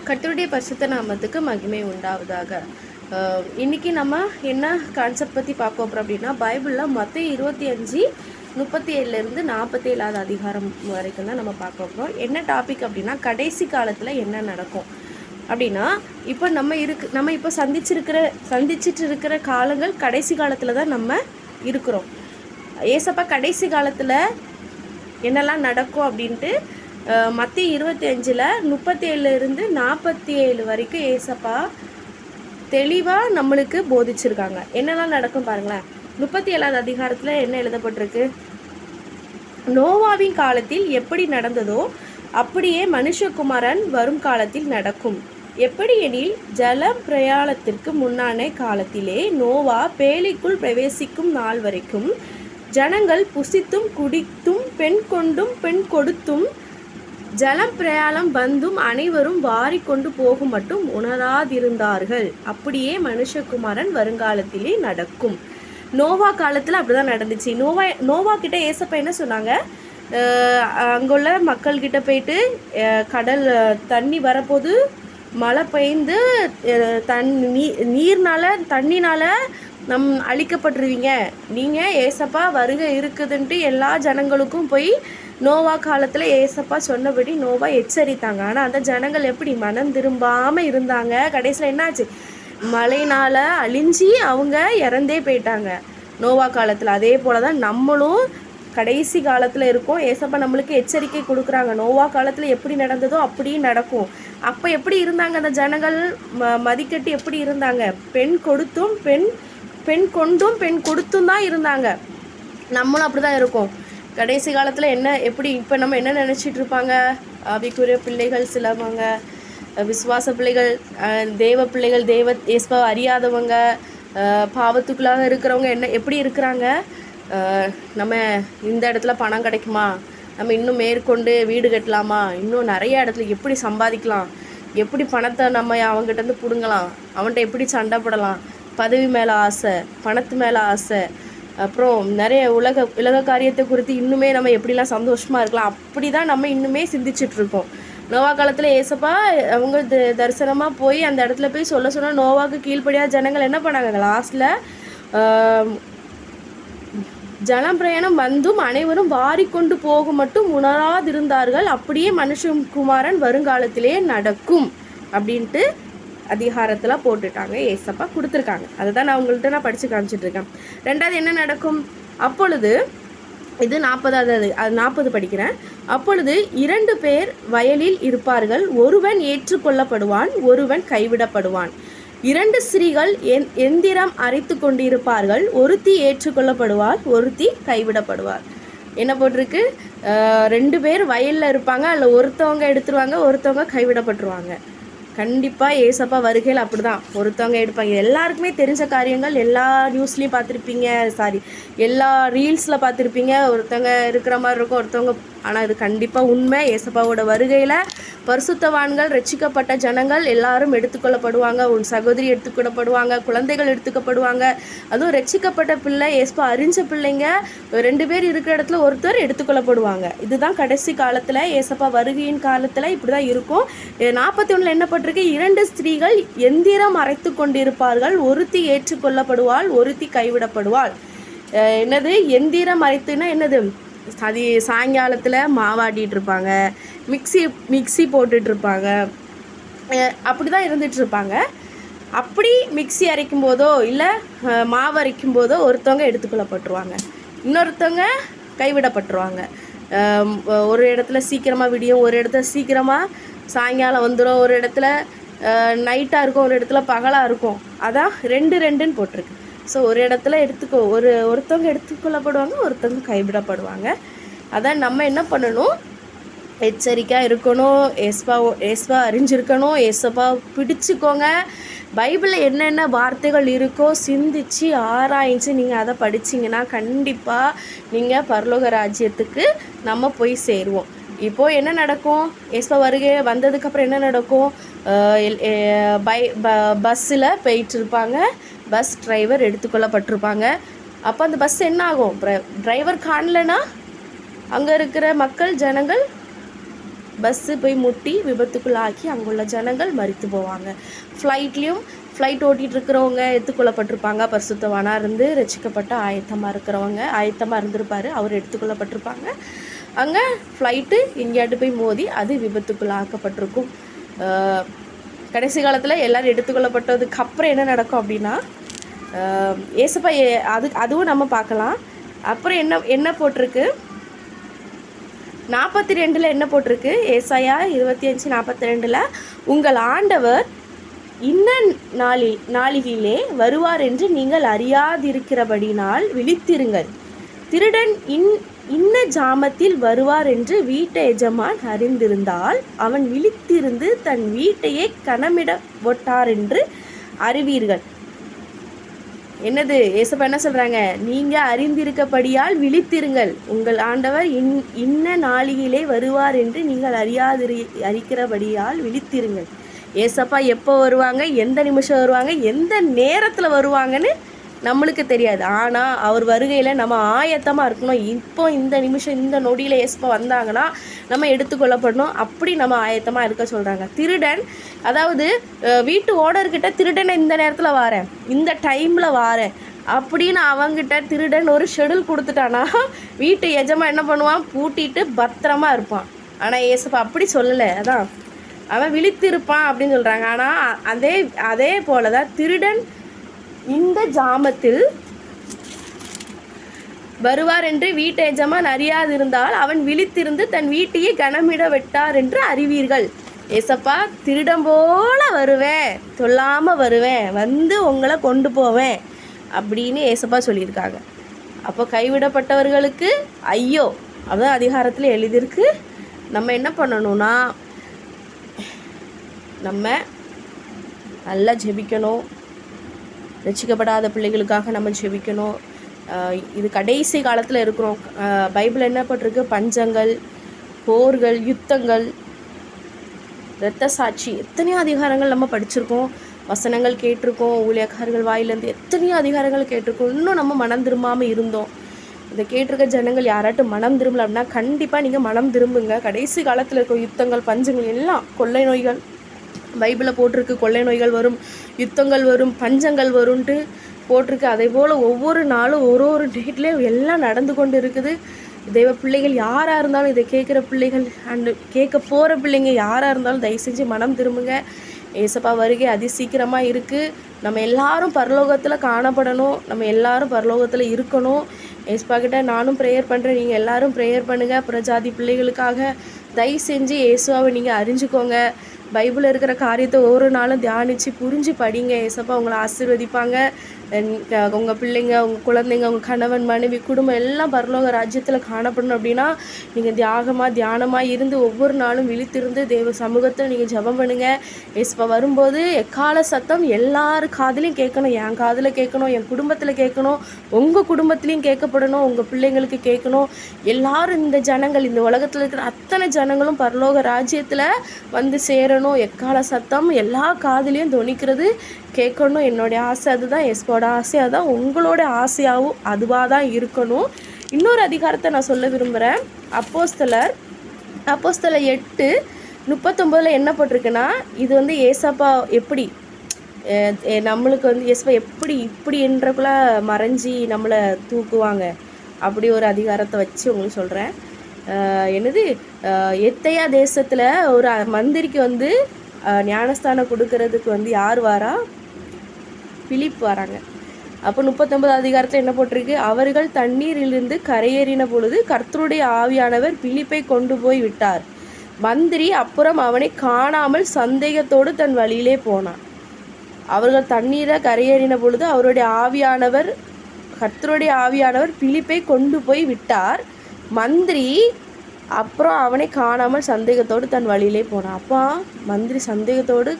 கர்த்தருடைய பரிசுத்த நாமத்துக்கு மகிமை உண்டாவதாக. இன்றைக்கி நம்ம என்ன கான்செப்ட் பற்றி பார்க்க போகிறோம் அப்படின்னா, பைபிளில் மத்தேயு 25:37 47 அதிகாரம் வரைக்கும் தான் நம்ம பார்க்க போகிறோம். என்ன டாபிக் அப்படின்னா, கடைசி காலத்தில் என்ன நடக்கும் அப்படின்னா, இப்போ நம்ம இப்போ சந்திச்சிட்டு இருக்கிற காலங்கள் கடைசி காலத்தில் தான் நம்ம இருக்கிறோம். ஏசப்பா கடைசி காலத்தில் என்னெல்லாம் நடக்கும் அப்படின்ட்டு மத்தேயு 25:37 47 வரைக்கும் ஏசப்பா தெளிவாக நம்மளுக்கு போதிச்சிருக்காங்க. என்னெல்லாம் நடக்கும் பாருங்களேன். 37 அதிகாரத்தில் என்ன எழுதப்பட்டிருக்கு? நோவாவின் காலத்தில் எப்படி நடந்ததோ அப்படியே மனுஷகுமாரன் வரும் காலத்தில் நடக்கும். எப்படி எனில், ஜல பிரயாணத்திற்கு முன்னான காலத்திலே நோவா பேழைக்குள் பிரவேசிக்கும் நாள் வரைக்கும் ஜனங்கள் புசித்தும் குடித்தும் பெண் கொண்டும் பெண் கொடுத்தும் ஜலம் பிரயாணம் வந்தும் அனைவரும் வாரி கொண்டு போகும் மட்டும் உணராதிருந்தார்கள். அப்படியே மனுஷகுமாரன் வருங்காலத்திலே நடக்கும். நோவா காலத்தில் அப்படி தான் நடந்துச்சு. நோவா கிட்ட ஏசப்பா என்ன சொன்னாங்க? அங்குள்ள மக்கள்கிட்ட போயிட்டு, கடல் தண்ணி வரப்போது, மழை பெய்ந்து தண்ணினால் அழிக்கப்பட்டுருவீங்க, நீங்கள் ஏசப்பா வருகை இருக்குதுன்ட்டு எல்லா ஜனங்களுக்கும் போய் நோவா காலத்தில் ஏசப்பா சொன்னபடி நோவா எச்சரித்தாங்க. ஆனால் அந்த ஜனங்கள் எப்படி மனம் திரும்பாமல் இருந்தாங்க. கடைசியில் என்னாச்சு? மழையினால் அழிஞ்சி அவங்க இறந்தே போயிட்டாங்க நோவா காலத்தில். அதே போல் தான் நம்மளும் கடைசி காலத்தில் இருக்கோம். ஏசப்பா நம்மளுக்கு எச்சரிக்கை கொடுக்குறாங்க. நோவா காலத்தில் எப்படி நடந்ததோ அப்படியும் நடக்கும். அப்போ எப்படி இருந்தாங்க அந்த ஜனங்கள்? மதிக்கட்டு எப்படி இருந்தாங்க? பெண் கொடுத்தும் பெண் கொண்டும் பெண் கொடுத்தும் தான் இருந்தாங்க. நம்மளும் அப்படி தான் இருக்கோம். கடைசி காலத்தில் எப்படி இப்போ நம்ம என்ன நினச்சிட்டு இருப்பாங்க? ஆவிக்குரிய பிள்ளைகள் சிலவங்க, விசுவாச பிள்ளைகள், தேவ பிள்ளைகள், ஏசப்பா அறியாதவங்க, பாவத்துக்குள்ளாக இருக்கிறவங்க எப்படி இருக்கிறாங்க? நம்ம இந்த இடத்துல பணம் கிடைக்குமா, நம்ம இன்னும் மேற்கொண்டு வீடு கட்டலாமா, இன்னும் நிறைய இடத்துல எப்படி சம்பாதிக்கலாம், எப்படி பணத்தை நம்ம அவங்ககிட்ட பிடுங்கலாம், அவன்கிட்ட எப்படி சண்டை போடலாம், பதவி மேலே ஆசை, பணத்து மேலே ஆசை, அப்புறம் நிறைய உலக காரியத்தை குறித்து இன்னுமே நம்ம எப்படிலாம் சந்தோஷமாக இருக்கலாம், அப்படி தான் நம்ம இன்னுமே சிந்திச்சிட்ருக்கோம். நோவா காலத்தில் ஏசப்பா அவங்க தரிசனமாக போய் அந்த இடத்துல போய் சொன்னால் நோவாவுக்கு கீழ்ப்படியாக ஜனங்கள் என்ன பண்ணாங்க? லாஸ்ட்டில் ஜலம் பிரயாணம் வந்தும் அனைவரும் வாரி கொண்டு போக மட்டும் உணராதிருந்தார்கள். அப்படியே மனுஷகுமாரன் வருங்காலத்திலே நடக்கும் அப்படின்ட்டு அதிகாரத்தில் போட்டுட்டாங்க. ஏசப்பா கொடுத்துருக்காங்க. அதை தான் நான் படித்து காமிச்சிட்ருக்கேன். ரெண்டாவது என்ன நடக்கும்? அப்பொழுது இது 40 படிக்கிறேன். அப்பொழுது 2 பேர் வயலில் இருப்பார்கள். ஒருவன் ஏற்றுக்கொள்ளப்படுவான், ஒருவன் கைவிடப்படுவான். 2 ஸ்திரீகள் எந்திரம் அரைத்து கொண்டிருப்பார்கள். ஒருத்தி ஏற்றுக்கொள்ளப்படுவாள், ஒருத்தி கைவிடப்படுவாள். என்ன போட்டிருக்கு? 2 பேர் வயலில் இருப்பாங்க. அதில் ஒருத்தவங்க எடுத்துருவாங்க, ஒருத்தவங்க கைவிடப்பட்டுருவாங்க. கண்டிப்பாக ஏசப்பா வருகையில் அப்படி தான் ஒருத்தவங்க எடுப்பாங்க. எல்லாருக்குமே தெரிஞ்ச காரியங்கள், எல்லா நியூஸ்லேயும் பார்த்துருப்பீங்க, எல்லா ரீல்ஸில் பார்த்துருப்பீங்க. ஒருத்தவங்க இருக்கிற மாதிரி இருக்கும், ஒருத்தவங்க. ஆனால் இது கண்டிப்பாக உண்மை. ஏசப்பாவோட வருகையில் பரிசுத்தவான்கள், ரட்சிக்கப்பட்ட ஜனங்கள் எல்லாரும் எடுத்துக்கொள்ளப்படுவாங்க. உன் சகோதரி எடுத்துக்கொள்ளப்படுவாங்க, குழந்தைகள் எடுத்துக்கப்படுவாங்க. அதுவும் ரட்சிக்கப்பட்ட பிள்ளை, ஏசப்பா அறிஞ்ச பிள்ளைங்க 2 பேர் இருக்கிற இடத்துல ஒருத்தர் எடுத்துக்கொள்ளப்படுவாங்க. இதுதான் கடைசி காலத்தில், ஏசப்பா வருகையின் காலத்தில் இப்படி தான் இருக்கும். 41 என்ன பட்டிருக்கு? 2 ஸ்திரீகள் எந்திரம் அரைத்து கொண்டிருப்பார்கள். ஒருத்தி ஏற்றுக்கொள்ளப்படுவாள், ஒருத்தி கைவிடப்படுவாள். என்னது எந்திரம் அரைத்துன்னா என்னது? அது சாயங்காலத்தில் மாவாட்டிகிட்டு இருப்பாங்க, மிக்சி போட்டுட்ருப்பாங்க, அப்படி தான் இருந்துகிட்ருப்பாங்க. அப்படி மிக்சி அரைக்கும் போதோ இல்லை மாவு அரைக்கும் போதோ ஒருத்தவங்க எடுத்துக்கொள்ளப்பட்டுருவாங்க, இன்னொருத்தவங்க கைவிடப்பட்டுருவாங்க. ஒரு இடத்துல சீக்கிரமாக விடியும், ஒரு இடத்துல சீக்கிரமாக சாயங்காலம் வந்துடும், ஒரு இடத்துல நைட்டாக இருக்கும், ஒரு இடத்துல பகலாக இருக்கும். அதான் 2 போட்டிருக்கு. ஸோ ஒரு இடத்துல ஒருத்தவங்க எடுத்துக்கொள்ளப்படுவாங்க, ஒருத்தவங்க கைவிடப்படுவாங்க. அதான் நம்ம என்ன பண்ணணும்? எச்சரிக்கையாக இருக்கணும். ஏசப்பா அறிஞ்சிருக்கணும். ஏசப்பா பிடிச்சிக்கோங்க. பைபிளில் என்னென்ன வார்த்தைகள் இருக்கோ சிந்திச்சு ஆராய்ச்சி நீங்கள் அதை படிச்சிங்கன்னா கண்டிப்பாக நீங்கள் பரலோக ராஜ்யத்துக்கு நம்ம போய் சேருவோம். இப்போது என்ன நடக்கும்? ஏசப்பா வருகை வந்ததுக்கப்புறம் என்ன நடக்கும்? பஸ்ஸில் போயிட்டுருப்பாங்க, பஸ் டிரைவர் எடுத்துக்கொள்ளப்பட்டிருப்பாங்க. அப்போ அந்த பஸ் என்ன ஆகும்? டிரைவர் காணலைன்னா அங்கே இருக்கிற ஜனங்கள் பஸ்ஸு போய் முட்டி விபத்துக்குள்ளாக்கி அங்குள்ள ஜனங்கள் மரித்து போவாங்க. ஃப்ளைட் ஓட்டிகிட்டு இருக்கிறவங்க எடுத்துக்கொள்ளப்பட்டிருப்பாங்க. பரிசுத்தவானாக இருந்து ரட்சிக்கப்பட்ட ஆயத்தமாக இருந்திருப்பார். அவர் எடுத்துக்கொள்ளப்பட்டிருப்பாங்க. அங்கே ஃப்ளைட்டு எங்கேயாட்டு போய் மோதி அது விபத்துக்குள்ளாக்கப்பட்டிருக்கும். கடைசி காலத்தில் எல்லோரும் எடுத்துக்கொள்ளப்பட்டதுக்கு அப்புறம் என்ன நடக்கும் அப்படின்னா, ஏசப்பா அதுவும் நம்ம பார்க்கலாம். அப்புறம் என்ன போட்டிருக்கு, 42 என்ன போட்டிருக்கு, ஏசாயா 25:42 உங்கள் ஆண்டவர் இன்ன நாளிலே வருவார் என்று நீங்கள் அறியாதிருக்கிறபடினால் விழித்திருங்கள். திருடன் இன்ன ஜாமத்தில் வருவார் என்று வீட்டு எஜமான் அறிந்திருந்தால் அவன் விழித்திருந்து தன் வீட்டையே கனமிட போட்டார் என்று அறிவீர்கள். என்னது ஏசப்பா என்ன சொல்கிறாங்க, நீங்கள் அறிந்திருக்கபடியால் விழித்திருங்கள். உங்கள் ஆண்டவர் இன்ன நாளிலே வருவார் என்று நீங்கள் அறிக்கிறபடியால் விழித்திருங்கள். ஏசப்பா எப்போ வருவாங்க, எந்த நிமிஷம் வருவாங்க, எந்த நேரத்தில் வருவாங்கன்னு நம்மளுக்கு தெரியாது. ஆனால் அவர் வருகையில் நம்ம ஆயத்தமாக இருக்கணும். இப்போ இந்த நிமிஷம் இந்த நொடியில் ஏசப்பா வந்தாங்கன்னா நம்ம எடுத்துக்கொள்ளப்படணும். அப்படி நம்ம ஆயத்தமாக இருக்க சொல்கிறாங்க. திருடன், அதாவது வீட்டு ஓனர்கிட்ட திருடனை இந்த நேரத்தில் வாரேன், இந்த டைமில் வாரேன் அப்படின்னு அவங்ககிட்ட திருடன் ஒரு ஷெடியூல் கொடுத்துட்டானா வீட்டு எஜமா என்ன பண்ணுவான், பூட்டிட்டு பத்திரமா இருப்பான். ஆனால் ஏசப்பா அப்படி சொல்லலை. அதான் அவன் விழித்திருப்பான் அப்படின்னு சொல்கிறாங்க. ஆனால் அதே போல தான் திருடன் இந்த ஜாமத்தில் வருவார் என்று வீட்டு எஜமான் அறியாதிருந்தால் அவன் விழித்திருந்து தன் வீட்டையே கனமிட விட்டார் என்று அறிவீர்கள். ஏசப்பா திருடன் போல வருவேன், சொல்லாமல் வருவேன், வந்து உங்களை கொண்டு போவேன் அப்படின்னு ஏசப்பா சொல்லியிருக்காங்க. அப்போ கைவிடப்பட்டவர்களுக்கு ஐயோ, அதான் அதிகாரத்தில் எழுதியிருக்கு. நம்ம என்ன பண்ணணும்னா, நம்ம நல்லா ஜெபிக்கணும். ரட்சிக்கப்படாத பிள்ளைகளுக்காக நம்ம ஜெபிக்கணும். இது கடைசி காலத்தில் இருக்கிறோம். பைபிள் என்ன பட்டிருக்கு, பஞ்சங்கள், போர்கள், யுத்தங்கள், இரத்த சாட்சி, எத்தனையோ அதிகாரங்கள் நம்ம படிச்சிருக்கோம், வசனங்கள் கேட்டிருக்கோம், ஊழியக்காரர்கள் வாயிலேருந்து எத்தனையோ அதிகாரங்கள் கேட்டிருக்கோம். இன்னும் நம்ம மனம் திரும்பாமல் இருந்தோம். இதை கேட்டிருக்க ஜனங்கள் யாராட்டும் மனம் திரும்பல அப்படின்னா கண்டிப்பாக நீங்கள் மனம் திரும்புங்க. கடைசி காலத்தில் இருக்க யுத்தங்கள், பஞ்சங்கள், எல்லாம் கொள்ளை நோய்கள், பைபிளில் போட்டிருக்கு. கொள்ளை நோய்கள் வரும், யுத்தங்கள் வரும், பஞ்சங்கள் வரும்ன்ட்டு போட்டிருக்கு. அதே போல் ஒவ்வொரு நாளும் ஒரு டேட்லேயும் எல்லாம் நடந்து கொண்டு இருக்குது. தெய்வ பிள்ளைகள் யாராக இருந்தாலும், இதை கேட்குற பிள்ளைகள் அண்டு கேட்க போகிற பிள்ளைங்க யாராக இருந்தாலும் தயவு செஞ்சு மனம் திரும்புங்க. ஏசப்பா வருகை அதிசீக்கிரமாக இருக்குது. நம்ம எல்லாரும் பரலோகத்தில் காணப்படணும், நம்ம எல்லாரும் பரலோகத்தில் இருக்கணும். ஏசப்பா கிட்ட நானும் ப்ரேயர் பண்ணுறேன், நீங்கள் எல்லாரும் ப்ரேயர் பண்ணுங்கள். புறஜாதி பிள்ளைகளுக்காக தயவு செஞ்சு இயேசுவை நீங்கள் அறிஞ்சுக்கோங்க. பைபிளில் இருக்கிற காரியத்தை ஒவ்வொரு நாளும் தியானித்து புரிஞ்சு படிங்க. ஏசப்பா உங்களை ஆசீர்வதிப்பாங்க. உங்கள் பிள்ளைங்க, உங்கள் குழந்தைங்க, உங்கள் கணவன், மனைவி, குடும்பம் எல்லாம் பரலோக ராஜ்யத்தில் காணப்படணும் அப்படின்னா நீங்கள் தியானமாக இருந்து ஒவ்வொரு நாளும் விழித்திருந்து தேவ சமூகத்தில் நீங்கள் ஜெபம் பண்ணுங்கள். ஏசப்பா வரும்போது எக்கால சத்தம் எல்லார் காதுலையும் கேட்கணும். என் காதில் கேட்கணும், என் குடும்பத்தில் கேட்கணும், உங்கள் குடும்பத்துலேயும் கேட்கப்படணும், உங்கள் பிள்ளைங்களுக்கு கேட்கணும். எல்லாரும் இந்த ஜனங்கள், இந்த உலகத்தில் இருக்கிற அத்தனை ஜனங்களும் பரலோக ராஜ்யத்தில் வந்து சேரணும். எக்கால சத்தம் எல்லா காதுலையும் தொனிக்கிறது கேட்கணும். என்னுடைய ஆசை அதுதான், எஸ்போட ஆசை அதுதான், உங்களோட ஆசையாகவும் அதுவாக தான் இருக்கணும். இன்னொரு அதிகாரத்தை நான் சொல்ல விரும்புகிறேன். அப்போஸ்தலர் 8:39 என்ன போட்டிருக்குன்னா, இது வந்து ஏசப்பா எப்படி நம்மளுக்கு வந்து ஏசப்பா இப்படி என்றக்குள்ள மறைஞ்சி நம்மளை தூக்குவாங்க, அப்படி ஒரு அதிகாரத்தை வச்சு உங்களுக்கு சொல்கிறேன். எத்தையா தேசத்தில் ஒரு மந்திரிக்கு வந்து ஞானஸ்தானம் கொடுக்கறதுக்கு வந்து யார் வாரா, பிலிப் வராங்க. அப்போ 39 அதிகாரத்தில் என்ன போட்டிருக்கு, அவர்கள் தண்ணீரிலிருந்து கரையேறின பொழுது கர்த்தருடைய ஆவியானவர் பிலிப்பை கொண்டு போய் விட்டார். மந்திரி அப்புறம் அவனை காணாமல் சந்தேகத்தோடு தன் வழியிலே போனான். அவர்கள் தண்ணீரை கரையேறின பொழுது கர்த்தருடைய ஆவியானவர் பிலிப்பை கொண்டு போய் விட்டார். மந்திரி அப்புறம் அவனை காணாமல் சந்தேகத்தோடு தன் வழியிலே போனான். அப்பா மந்திரி சந்தேகத்தோடு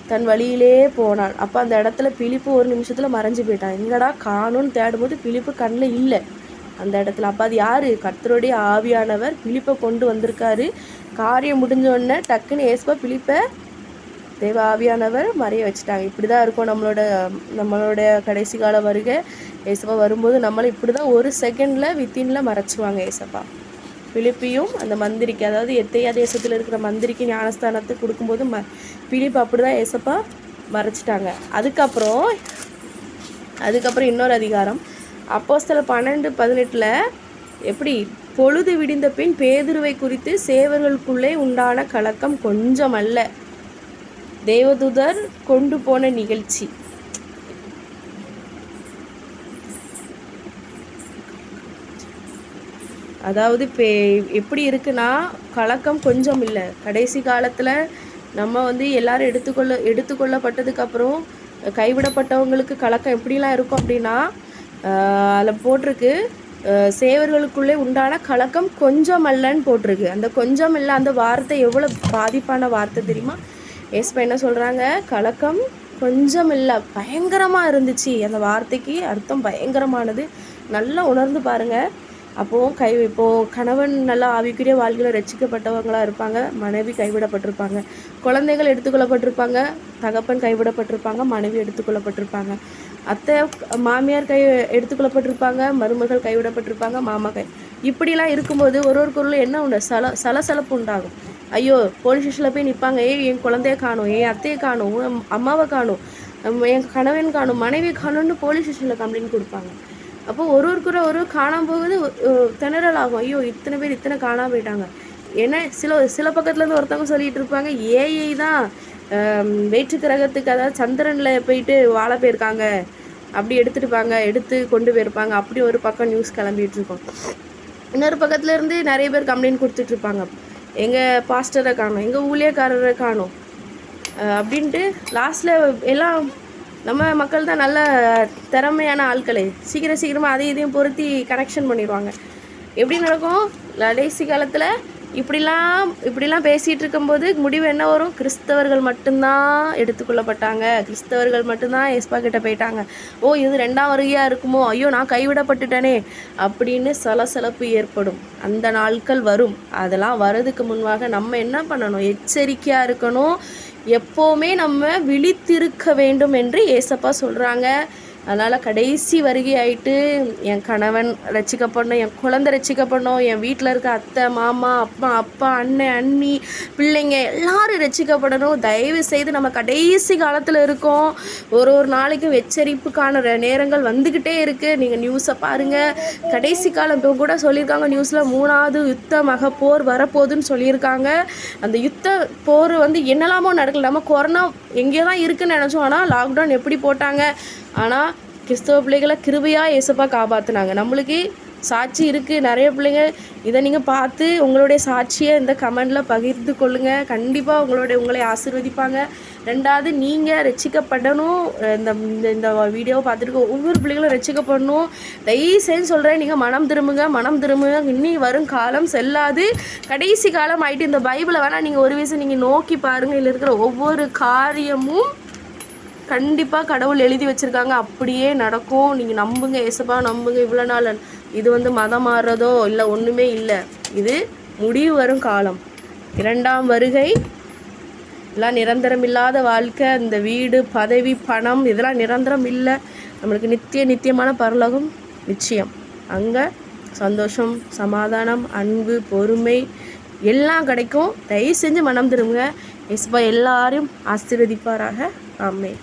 தன் வழியிலே போனான். அப்போ அந்த இடத்துல பிலிப்பு ஒரு நிமிஷத்தில் மறைஞ்சு போயிட்டான். எங்கடா காணும்னு தேடும்போது பிலிப்பு கண்ணில் இல்லை அந்த இடத்துல. அப்போ அது யார், கர்த்தருடைய ஆவியானவர் பிலிப்பை கொண்டு வந்திருக்காரு. காரியம் முடிஞ்சோடனே டக்குன்னு ஏசப்பா பிலிப்பை தேவ ஆவியானவர் மறைய வச்சுட்டாங்க. இப்படி தான் இருக்கும் நம்மளோட கடைசி கால வருகை. ஏசப்பா வரும்போது நம்மளை இப்படி தான் ஒரு செகண்டில் வித்தினில் மறைச்சிவாங்க ஏசப்பா. பிலிப்பையும் அந்த மந்திரிக்கு, அதாவது எத்தையா தேசத்தில் இருக்கிற மந்திரிக்கு ஞானஸ்தானத்தை கொடுக்கும்போது பிலிப்பு அப்படி தான் ஏசப்பா மறைச்சிட்டாங்க. அதுக்கப்புறம் இன்னொரு அதிகாரம் அப்போஸ்தலர் 12:18 எப்படி பொழுது விடிந்த பின் பேதுருவை குறித்து சேவர்களுக்குள்ளே உண்டான கலக்கம் கொஞ்சம் அல்ல, தேவதூதர் கொண்டு போன நிகழ்ச்சி. அதாவது எப்படி இருக்குன்னா கலக்கம் கொஞ்சம் இல்லை. கடைசி காலத்தில் நம்ம எல்லாரும் எடுத்துக்கொள்ளப்பட்டதுக்கப்புறம் கைவிடப்பட்டவங்களுக்கு கலக்கம் எப்படிலாம் இருக்கும் அப்படின்னா, அதில் போட்டிருக்கு சேவர்களுக்குள்ளே உண்டான கலக்கம் கொஞ்சம் அல்லன்னு போட்டிருக்கு. அந்த கொஞ்சம் இல்லை அந்த வார்த்தை எவ்வளோ பாதிப்பான வார்த்தை தெரியுமா? ஏசப்பா என்ன சொல்கிறாங்க, கலக்கம் கொஞ்சம் இல்லை, பயங்கரமாக இருந்துச்சு. அந்த வார்த்தைக்கு அர்த்தம் பயங்கரமானது. நல்லா உணர்ந்து பாருங்கள். இப்போது கணவன் நல்லா ஆவிக்குரிய வாழ்க்கையில் ரட்சிக்கப்பட்டவங்களாக இருப்பாங்க, மனைவி கைவிடப்பட்டிருப்பாங்க, குழந்தைகள் எடுத்துக்கொள்ளப்பட்டிருப்பாங்க, தகப்பன் கைவிடப்பட்டிருப்பாங்க, மனைவி எடுத்துக்கொள்ளப்பட்டிருப்பாங்க, அத்தை மாமியார் எடுத்துக்கொள்ளப்பட்டிருப்பாங்க, மருமகள் கைவிடப்பட்டிருப்பாங்க, மாமா இப்படிலாம் இருக்கும்போது ஒருவருக்குள்ள என்ன உண்டு, சலசலப்பு உண்டாகும். ஐயோ, போலீஸ் ஸ்டேஷனில் போய் நிற்பாங்க, என் குழந்தைய காணும், என் அத்தையை காணும், அம்மாவை காணும், என் கணவன் காணும், மனைவி காணும்னு போலீஸ் ஸ்டேஷனில் கம்ப்ளைண்ட் கொடுப்பாங்க. அப்போ ஒரு காணாமல் போகுது, திணறல் ஆகும். ஐயோ, இத்தனை பேர் இத்தனை காணாமல் போயிட்டாங்க. ஏன்னா சில பக்கத்துலேருந்து ஒருத்தவங்க சொல்லிகிட்டு இருப்பாங்க, ஏஐ தான் வேற்று கிரகத்துக்கு, அதாவது சந்திரனில் போயிட்டு வாழ போயிருக்காங்க, அப்படி எடுத்து கொண்டு போயிருப்பாங்க. அப்படி ஒரு பக்கம் நியூஸ் கிளம்பிட்டு இருக்கோம். இன்னொரு பக்கத்துலேருந்து நிறைய பேர் கம்ப்ளைண்ட் கொடுத்துட்ருப்பாங்க, எங்கள் பாஸ்டரை காணும், எங்கள் ஊழியக்காரரை காணும் அப்படின்ட்டு. லாஸ்ட்டில் எல்லாம் நம்ம மக்கள் தான் நல்ல திறமையான ஆட்களே, சீக்கிரமாக அதையும் பொருத்தி கனெக்ஷன் பண்ணிடுவாங்க. எப்படி நடக்கும் கடைசி காலத்தில்? இப்படிலாம் பேசிகிட்டு இருக்கும்போது முடிவு என்ன வரும்? கிறிஸ்தவர்கள் மட்டும்தான் எடுத்துக்கொள்ளப்பட்டாங்க, கிறிஸ்தவர்கள் மட்டும்தான் ஏசப்பா கிட்ட போயிட்டாங்க, ஓ இது 2ஆம் வருகையாக இருக்குமோ, ஐயோ நான் கைவிடப்பட்டுட்டேனே அப்படின்னு சலசலப்பு ஏற்படும். அந்த நாட்கள் வரும். அதெல்லாம் வர்றதுக்கு முன்பாக நம்ம என்ன பண்ணணும்? எச்சரிக்கையாக இருக்கணும். எப்போவுமே நம்ம விழித்திருக்க வேண்டும் என்று ஏசப்பா சொல்கிறாங்க. அதனால் கடைசி வருகை ஆகிட்டு என் கணவன் ரட்சிக்கப்படணும், என் குழந்தை ரட்சிக்கப்படணும், என் வீட்டில் இருக்க அத்தை மாமா அப்பா அண்ணன் அண்ணி பிள்ளைங்க எல்லாரும் ரட்சிக்கப்படணும். தயவு செய்து நம்ம கடைசி காலத்தில் இருக்கோம். ஒரு நாளைக்கும் எச்சரிப்புக்கான நேரங்கள் வந்துக்கிட்டே இருக்குது. நீங்கள் நியூஸை பாருங்கள். கடைசி காலம் இப்போ கூட சொல்லியிருக்காங்க நியூஸில், 3வது யுத்த மகப்போர் வரப்போகுதுன்னு சொல்லியிருக்காங்க. அந்த யுத்த போர் என்னெல்லாமோ நடக்கல. நம்ம கொரோனா எங்கேயோ தான் இருக்குதுன்னு நினச்சோம், ஆனால் லாக்டவுன் எப்படி போட்டாங்க. ஆனால் கிறிஸ்தவ பிள்ளைகளை கிருபையாக ஏசப்பா காப்பாற்றினாங்க. நம்மளுக்கு சாட்சி இருக்குது நிறைய பிள்ளைங்க. இதை நீங்கள் பார்த்து உங்களுடைய சாட்சியை இந்த கமெண்டில் பகிர்ந்து கொள்ளுங்கள். கண்டிப்பாக உங்களை ஆசீர்வதிப்பாங்க. 2வது, நீங்கள் ரட்சிக்கப்படணும். இந்த வீடியோவை பார்த்துட்டு ஒவ்வொரு பிள்ளைகளும் ரட்சிக்கப்படணும். தயவுசெய்து சொல்கிறேன், நீங்கள் மனம் திரும்புங்க. இன்னி வரும் காலம் செல்லாது, கடைசி காலம் ஆகிட்டு. இந்த பைபிளை வேணால் நீங்கள் ஒரு விஷயம் நீங்கள் நோக்கி பாருங்கள். இதில் இருக்கிற ஒவ்வொரு காரியமும் கண்டிப்பாக கடவுள் எழுதி வச்சுருக்காங்க, அப்படியே நடக்கும். நீங்கள் நம்புங்க, ஏசப்பா நம்புங்க. இவ்வளோ நாள் இது மதம் மாறுறதோ இல்லை, ஒன்றுமே இல்லை. இது முடிவு வரும் காலம். 2ஆம் வருகை எல்லாம் நிரந்தரம் இல்லாத வாழ்க்கை. இந்த வீடு பதவி பணம் இதெல்லாம் நிரந்தரம் இல்லை. நம்மளுக்கு நித்தியமான பரலோகம் நிச்சயம். அங்கே சந்தோஷம், சமாதானம், அன்பு, பொறுமை எல்லாம் கிடைக்கும். தயவு செஞ்சு மனம் திரும்புங்க. ஏசப்பா எல்லாரையும் ஆசீர்வதிப்பாராக. ஆமென்.